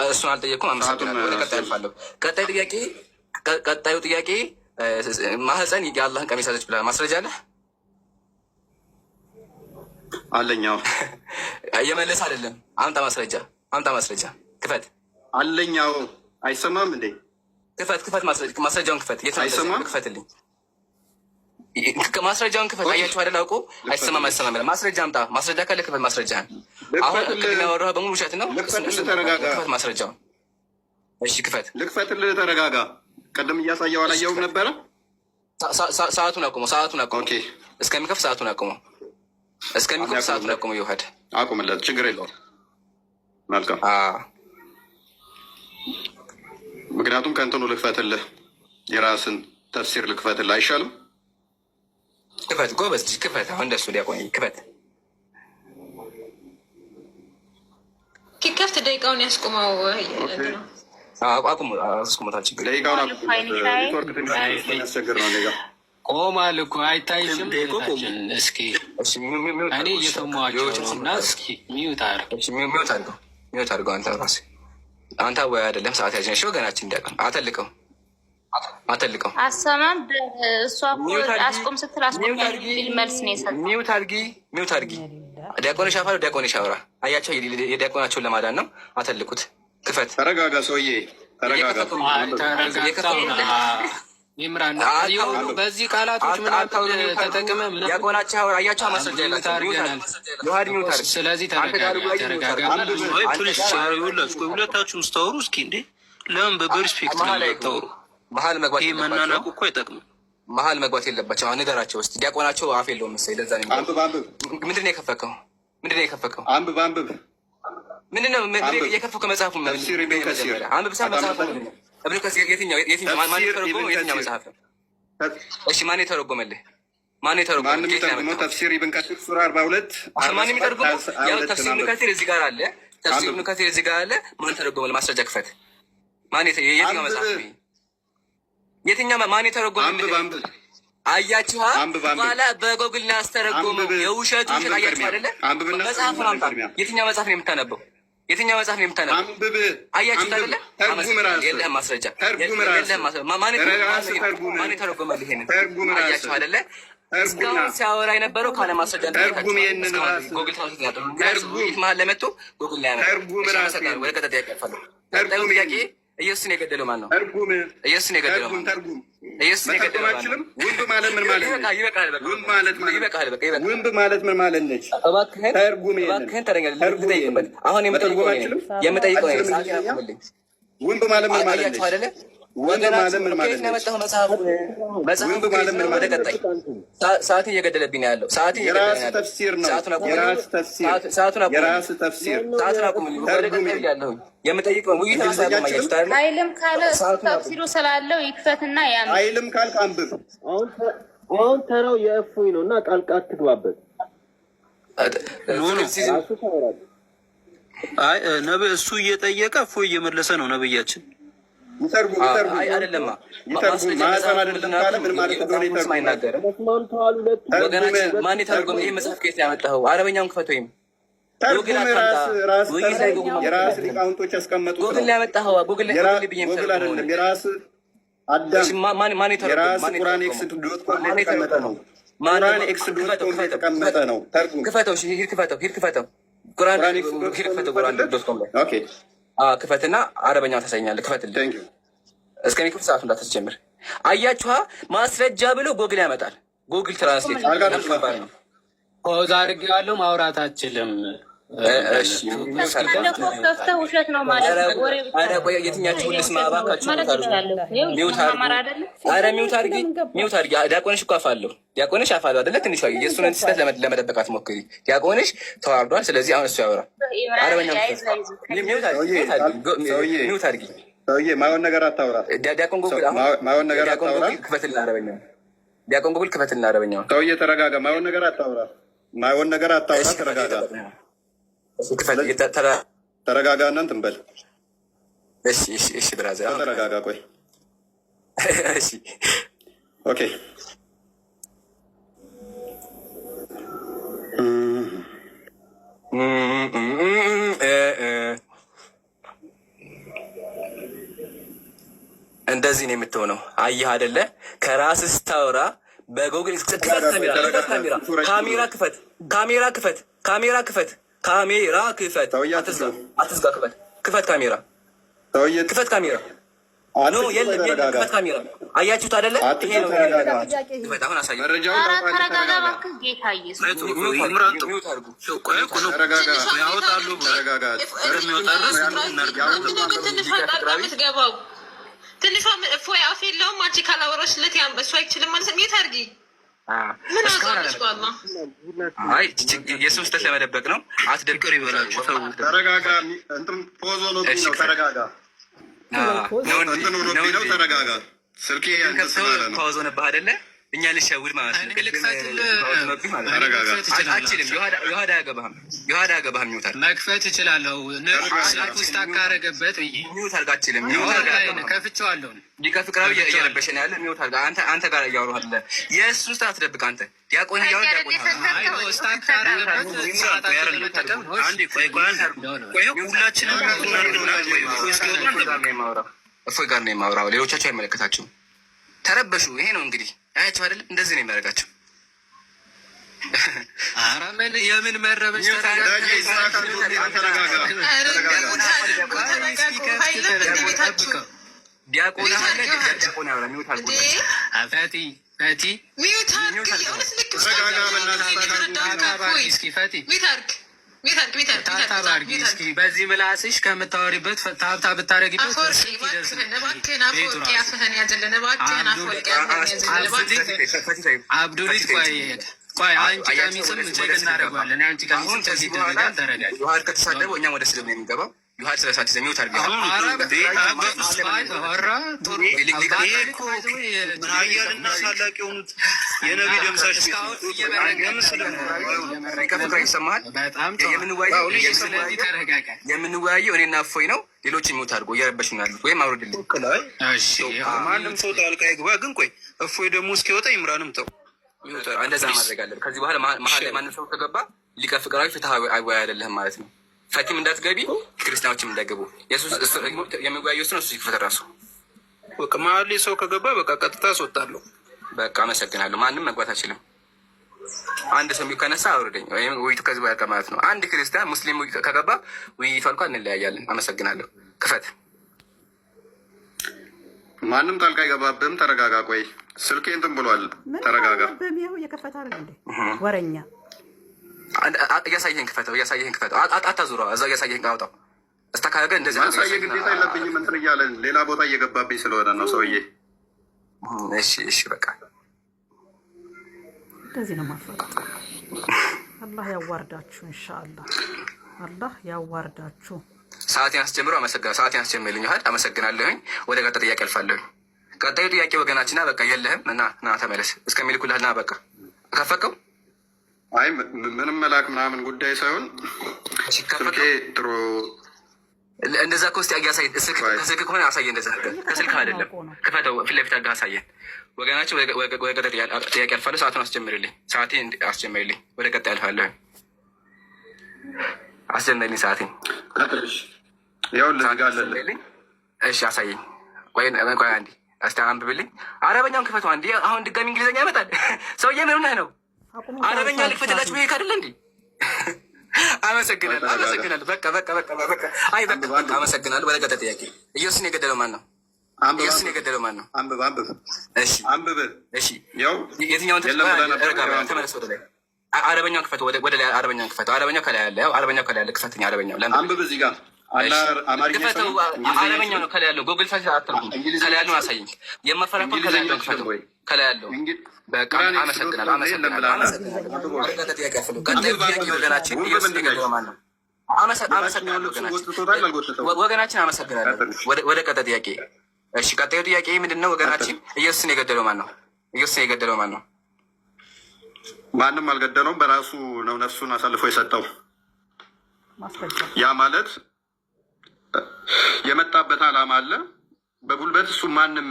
እሱን አልጠየኩም። አመሰግናለሁ። ወደ ቀጣይ አልፋለሁ። ቀጣዩ ጥያቄ ማህፀን የአላህን ቀሚስ አለች ብለህ ማስረጃ አለህ? አለኛው እየመለስ አይደለም። አምጣ ማስረጃ ክፈት። አለኛው አይሰማም እንዴ? ክፈት ማስረጃውን ክፈት። አይሰማም? ክፈትልኝ ማስረጃውን ክፈት። አያችሁ አይደል? አውቆ አይሰማም። ማስረጃ አምጣ። ማስረጃ ካለ ክፈት ማስረጃህን። አሁን ቅድም ያወራኸው በሙሉ ውሸት ነው። ክፈት ማስረጃውን። እሺ ክፈት። ልክፈትልህ፣ ተረጋጋ። ቅድም እያሳየው አላየውም ነበረ። ሰዓቱን አቁመው። እስከሚከፍ ሰዓቱን አቁመው። ሰዓቱን አቁመው። ይውሀድ አቁምለት፣ ችግር የለውም። መልካም። ምክንያቱም ከእንትኑ ልክፈትልህ፣ የራስን ተፍሲር ልክፈትልህ አይሻልም? ክፈት ጎበዝ ልጅ ክፈት። አሁን እንደሱ ሊያቆኝ ክፈት። ከፍት ደቂቃውን ያስቆመው አስቆመታል። ችግር ደቂቃውን ያስቸግር ነው። ጋ ቆማል እኮ አይታይሽም? እስኪ እኔ እየሰማኋቸው ነው እና እስኪ ሚዩት አድርገው። አንተ ራስህ አንተ ወይ አይደለም ሰዓት ያዥ ወገናችን እንዲያውቅ አተልቀው አሰማም እሷ አስቆም ስትል አስቆም የሚል መልስ ነው የሰጠው። ሚውት አድርጊ ዲያቆንሽ አፋር ዲያቆንሽ አውራ። አያቸው የዲያቆናቸውን ለማዳን ነው። አተልቁት። ክፈት። ተረጋጋ ሰውዬ ተረጋጋ። ይምራን በዚህ ቃላቶች ምናምን ተጠቅመ ዲያቆናቸው አውራ። አያቸው ማስረጃ ያላቸው። ስለዚህ ተረጋጋ። ሁለታችሁም ስታወሩ እስኪ እንዴ ለምን በሪስፔክት ታወሩ? መሀል መግባት ይህ መናናቁ እኮ አይጠቅምም። መሀል መግባት የለባቸው። አሁን ንገራቸው ውስጥ ዲያቆናቸው አፍ የለውም መሰለኝ። ለዛ ነው ምንድን ነው የከፈከው? አንብብ። ምንድን ነው የከፈከው? መጽሐፉ አንብብ። መጽሐፉ የትኛው መጽሐፍ ነው? እሺ ማን የተረጎመልህ? ተፍሲር ኢብን ከሲር ሱራ 42 ማን የሚተረጎመው? ያው ተፍሲር ኢብን ከሲር እዚህ ጋር አለ። ማን ተረጎመልህ? ማስረጃ ክፈት። የትኛው መጽሐፍ ነው? የትኛው ማን የተረጎመልህ? አያችኋ በኋላ በጎግል ላይ አስተረጎመው። የውሸቱ ውሸት አያችሁ አይደለ? መጽሐፉን አምጣ። የትኛው መጽሐፍ ነው የምታነበው? አያችሁ አይደለ? የለህም ማስረጃ። ማን የተረጎመልህ? ይሄንን አያችሁ አይደለ? እስካሁን ሲያወራ የነበረው ካለ ማስረጃ ጎግል መሀል ለመጥቶ ጎግል ላይ ያመጣል። ወደ ቀጣይ ጥያቄ ያልፋለሁ። ቀጣዩ ጥያቄ ኢየሱስን የገደለው ማን ነው? ኢየሱስን የገደለው ማን ነው? ውንብ ማለት ምን ማለት ነው? ውንብ ማለት ምን ማለት ነች? እባክህን ተረጋጋ። አሁን የምጠይቀው ውንብ ማለት ምን ማለት ነች? ውንብ ማለት ምን ማለት ነው? ውንብ ማለት ምን ማለት ነው? ሰዓት እየገደለብኝ ነው ያለው። የራስ ተፍሲር ነው። የራስ ተፍሲር ሰዓቱን አቁምልኝ። ያለሁኝ የምጠይቀው ውይይት አይልም ካለ ተፍሲሩ ስላለው ይክፈትና ያ አይልም ካልክ አንብብ። አሁን ተራው የእፎይ ነው እና ቃል አትግባበት። አይ ነብይ እሱ እየጠየቀ እፎይ እየመለሰ ነው ነብያችን። አይደለማ ማን የተረጎመ? ይህ መጽሐፍ ከየት ያመጣኸው? አረበኛውን ክፈት ወይም የራስ ሊቃውንቶች ያስቀመጡት ነው። ጎግል ላይ ያመጣኸው ጎግል ላይ ብዬ አይደለም። የራስ የራስ ቁራን ኤክስ ዶት ኮም ላይ የተቀመጠ ነው። ቁራን ኤክስ ዶት ኮም ላይ የተቀመጠ ነው። ክፈተው፣ ሂድ ክፈተው። ቁራን ዶት ኮም ላይ ክፈትና አረበኛው ታሳኛለህ። ክፈትልኝ። እስከሚከፍት ሰዓቱ እንዳታስጀምር። አያችኋ ማስረጃ ብሎ ጎግል ያመጣል። ጎግል ትራንስሌት ነው። ፖዝ አድርጌዋለሁ። ማውራት አችልም። ከፍተህ ውሸት ነው ማለት ነው። ቆይ የትኛችሁ ልስማ እባካችሁ። ሚውት አድርጊ። ዲያቆንሽ እኮ አፋለሁ። ዲያቆንሽ አፋለሁ አይደለ? ትንሿ የእሱን ስህተት ለመደበቅ አትሞክሪ። ዲያቆንሽ ተዋርዷል። ስለዚህ አሁን እሱ ያወራ። አረበኛ ሚውት አድርጊ። ሰውዬ ማይሆን ነገር አታውራ። ዲያቆን ጉግል ክፈትልና አረበኛው። ዲያቆን ጉግል ክፈትልና አረበኛው። ሰውዬ ተረጋጋ። ማይሆን ነገር አታውራ። ተረጋጋ። ተረጋጋ እና እንትን በል። እሺ ብራዘር ተረጋጋ። ቆይ እሺ ኦኬ። እንደዚህ ነው የምትሆነው። አየህ አይደለ? ከራስህ ስታወራ በጎግል ክፈት፣ ካሜራ ክፈት፣ ካሜራ ክፈት፣ ካሜራ ክፈት፣ ካሜራ ክፈት፣ አትዝጋ፣ ክፈት ካሜራ፣ ክፈት ካሜራ። ኖ የለም፣ ክፈት ካሜራ። አያችሁት አይደለ? ይሄ ነው። አሁን አሳየው። ተረጋጋ እባክህ ጌታ ኢየሱስ። ትንሿ እፎይ አፍ የለውም። አንቺ ካላወራሽለት እሱ አይችልም ማለት ነው። የት አድርጊ ምን አዛለች ባላ አይ የሱስ ተስ ለመደበቅ ነው። አትደብቅር ይበላችሁ። ተረጋጋ። እንትን ፖዞ ነው። ተረጋጋ። ነው ተረጋጋ። ስልኬ ፓውዝ ሆነብህ አይደለ? እኛ ልሸውድ ማለት ነው። አችልም። የኋዳ ያገባህም ይወታል። መክፈት እችላለሁ። ውስጥ አካረገበት ሚውት አድርጋ አችልም። ከፍቼዋለሁ። ሊቀ ፍቅራዊ እየረበሸ ነው ያለ። ሚውት አድርጋ አንተ ጋር እያወራህ አይደለ? የእሱ ውስጥ አትደብቅ። አንተ ዲያቆን እያወራህ ዲያቆን ውስጥ አካረገበት ሁላችንም እፎይ ጋር ነው የማወራው። ሌሎቻቸው አይመለከታቸውም። ተረበሹ። ይሄ ነው እንግዲህ አያቸው አይደል? እንደዚህ ነው የሚያደርጋቸው። ኧረ ምን የምን መረበሽ? ዲያቆን አለ። ዲያቆን ያወራ ሚውት አልኩ። ፈቲ ፈቲ በዚህ ምላስሽ ከምታወሪበት ታብታ ብታረጊበት አብዱሊት ቆይ አንቺ ቀሚስም ቼክ እናደርገዋለን። አንቺ ቀሚስም ቼክ ይደረጋል። ተረጋጊ። ዮሐድ ከተሳደበው እኛም ወደ ስድብ ነው የሚገባው። ዮሐድ ስለሳት ዘሚው ታርገ ሀያልና ሳላቅ የሆኑት የነቢ ደምሳሽ ይሰማል። የምንወያየው እኔና እፎይ ነው። ሌሎች የሚወት አድርጎ እየረበሽ ያሉት ወይም አውርድልኝ። ማንም ሰው ጣልቃ ይግባ። ግን ቆይ እፎይ ደግሞ እስኪወጣ ይምራንም ተው። እንደዛ ማድረግ አለን። ከዚህ በኋላ መሀል ላይ ማንም ሰው ከገባ ሊቀ ፍቅራዊ ፍትሀዊ አወያይ አይደለህም ማለት ነው። ፈቲም እንዳትገቢ፣ ክርስቲያኖችም እንዳይገቡ። የሚወያየው እሱ ይክፈት ራሱ። መሀል ላይ ሰው ከገባ በቃ ቀጥታ አስወጣለሁ። በቃ አመሰግናለሁ። ማንም መግባት አይችልም። አንድ ሰው ከነሳ አውርደኝ ወይም ውይይቱ ከዚህ በኋላ ማለት ነው። አንድ ክርስቲያን ሙስሊም ከገባ ውይይቱ አልኳ እንለያያለን። አመሰግናለሁ። ክፈት። ማንም ጣልቃ አይገባብህም። ተረጋጋ። ቆይ ስልኬ እንትን ብሏል። ተረጋጋ። የከፈተ አይደል እንዴ ወረኛ። እያሳየህን ክፈተው፣ እያሳየህን ክፈተው። አታዙረው። እዛው እያሳየህን አውጣው። እስታካገ እንደዚህ ማሳየ ግዴታ የለብኝም። እንትን እያለን ሌላ ቦታ እየገባብኝ ስለሆነ ነው ሰውዬ። እሺ በቃ እንደዚህ ነው ማፈቀር። አላህ ያዋርዳችሁ። ኢንሻአላህ አላህ ያዋርዳችሁ። ሰዓቴን አስጀምሮ አመሰግናለሁ። ሰዓቴን አስጀምርልኝ። አመሰግናለሁኝ። ወደ ቀጣይ ጥያቄ አልፋለሁኝ። ቀጣዩ ጥያቄ ወገናችንና በቃ የለህም እና ና ተመለስ እስከሚልኩልህ ና በቃ ከፈቀው። አይ ምንም መላክ ምናምን ጉዳይ ሳይሆን ስልኬ ጥሩ እንደዛ ከውስጥ ያሳይ። ከስልክ ከሆነ አሳየ። እንደዛ ከስልክ አይደለም። ክፈተው። ፊት ለፊት አድርገህ አሳየን። ወገናችን ወደ ቀጣይ ጥያቄ አልፋለሁ። ሰዓቱን አስጀምርልኝ። ሰዓቴን አስጀምርልኝ። ወደ ቀጣይ አልፋለሁኝ። አስጀምርልኝ ሰዓቴን። ያው ልጋለልኝ። እሺ አሳየኝ። ቆይ አንዴ እስቲ አንብብልኝ። አረበኛውን ክፈተው አንዴ። አሁን ድጋሚ እንግሊዝኛ ያመጣል ሰውዬ። ምን ሆነህ ነው? አረበኛ ልክፈትላችሁ ይሄ አይደለ እንዴ? አመሰግናለሁ። በቃ አይ በቃ አመሰግናለሁ። ወደ ቀጣይ ጥያቄ። ኢየሱስን የገደለው ማን ነው? ኢየሱስን የገደለው ማን ነው? አንብብ። እሺ አንብብ። እሺ ያው የትኛውን ተመለስ ወደ ላይ። አረበኛውን ክፈተው። ወደ ላይ አረበኛውን ክፈተው። አረበኛው ከላይ ያለ ያው አረበኛው ከላይ ያለ ክፈትኝ። አረበኛው ለምን አንብብ። እዚህ ጋር ክፈተው። አረበኛው ነው ከላይ ያለው። ጎግል ፋይል አትርጉም። ከላይ ያለው አሳየኝ። የማፈራከው ከላይ ያለው ክፈተው። ከላይ ያለው በቃ አመሰግናለሁ። ቀጣዩ ጥያቄ ወገናችን ኢየሱስን የገደለው ማን ነው? አመሰግናለሁ ወገናችን አመሰግናለሁ። ወደ ቀጣይ ጥያቄ። እሺ ቀጣዩ ጥያቄ ምንድን ነው ወገናችን? ኢየሱስን የገደለው ማን ነው? ኢየሱስን የገደለው ማን ነው? ማንም አልገደለውም። በራሱ ነው ነፍሱን አሳልፎ የሰጠው። ያ ማለት የመጣበት ዓላማ አለ። በጉልበት እሱ ማንም